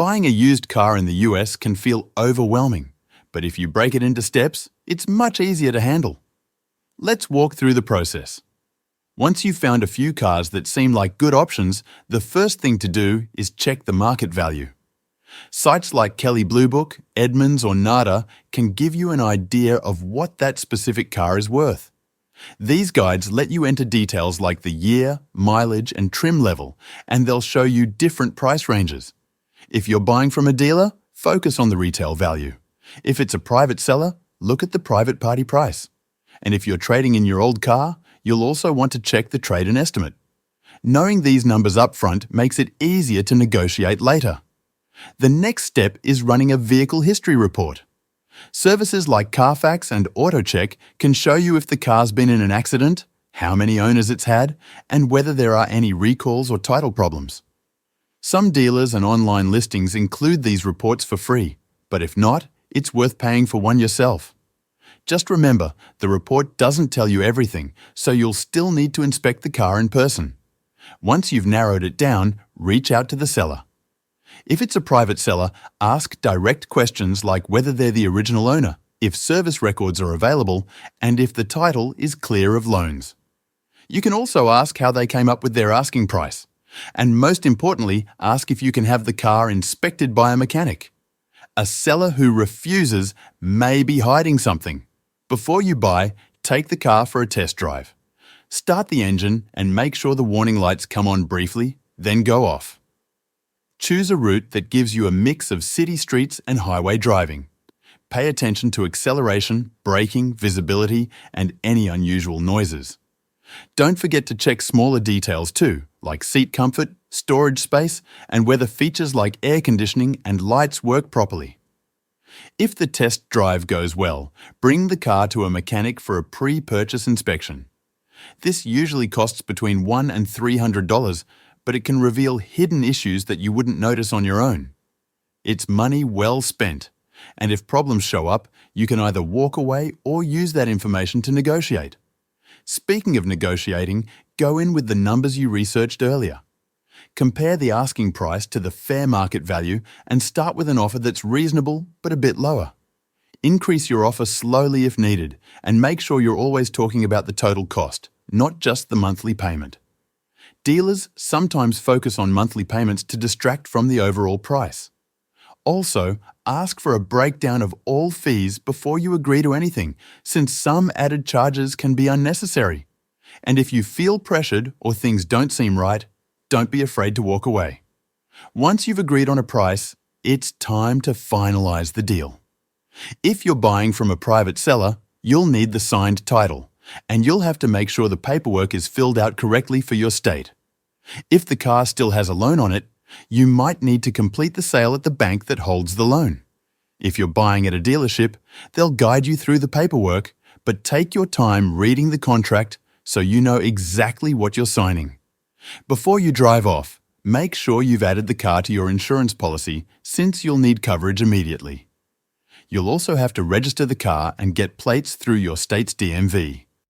Buying a used car in the US can feel overwhelming, but if you break it into steps, it's much easier to handle. Let's walk through the process. Once you've found a few cars that seem like good options, the first thing to do is check the market value. Sites like Kelley Blue Book, Edmunds or NADA can give you an idea of what that specific car is worth. These guides let you enter details like the year, mileage and trim level, and they'll show you different price ranges. If you're buying from a dealer, focus on the retail value. If it's a private seller, look at the private party price. And if you're trading in your old car, you'll also want to check the trade-in estimate. Knowing these numbers up front makes it easier to negotiate later. The next step is running a vehicle history report. Services like Carfax and AutoCheck can show you if the car's been in an accident, how many owners it's had, and whether there are any recalls or title problems. Some dealers and online listings include these reports for free, but if not, it's worth paying for one yourself. Just remember, the report doesn't tell you everything, so you'll still need to inspect the car in person. Once you've narrowed it down, reach out to the seller. If it's a private seller, ask direct questions like whether they're the original owner, if service records are available, and if the title is clear of loans. You can also ask how they came up with their asking price. And most importantly, ask if you can have the car inspected by a mechanic. A seller who refuses may be hiding something. Before you buy, take the car for a test drive. Start the engine and make sure the warning lights come on briefly, then go off. Choose a route that gives you a mix of city streets and highway driving. Pay attention to acceleration, braking, visibility, and any unusual noises. Don't forget to check smaller details too, like seat comfort, storage space, and whether features like air conditioning and lights work properly. If the test drive goes well, bring the car to a mechanic for a pre-purchase inspection. This usually costs between $100 and $300, but it can reveal hidden issues that you wouldn't notice on your own. It's money well spent, and if problems show up, you can either walk away or use that information to negotiate. Speaking of negotiating, go in with the numbers you researched earlier. Compare the asking price to the fair market value and start with an offer that's reasonable but a bit lower. Increase your offer slowly if needed, and make sure you're always talking about the total cost, not just the monthly payment. Dealers sometimes focus on monthly payments to distract from the overall price. Also, ask for a breakdown of all fees before you agree to anything, since some added charges can be unnecessary. And if you feel pressured or things don't seem right, don't be afraid to walk away. Once you've agreed on a price, it's time to finalize the deal. If you're buying from a private seller, you'll need the signed title, and you'll have to make sure the paperwork is filled out correctly for your state. If the car still has a loan on it, you might need to complete the sale at the bank that holds the loan. If you're buying at a dealership, they'll guide you through the paperwork, but take your time reading the contract so you know exactly what you're signing. Before you drive off, make sure you've added the car to your insurance policy, since you'll need coverage immediately. You'll also have to register the car and get plates through your state's DMV.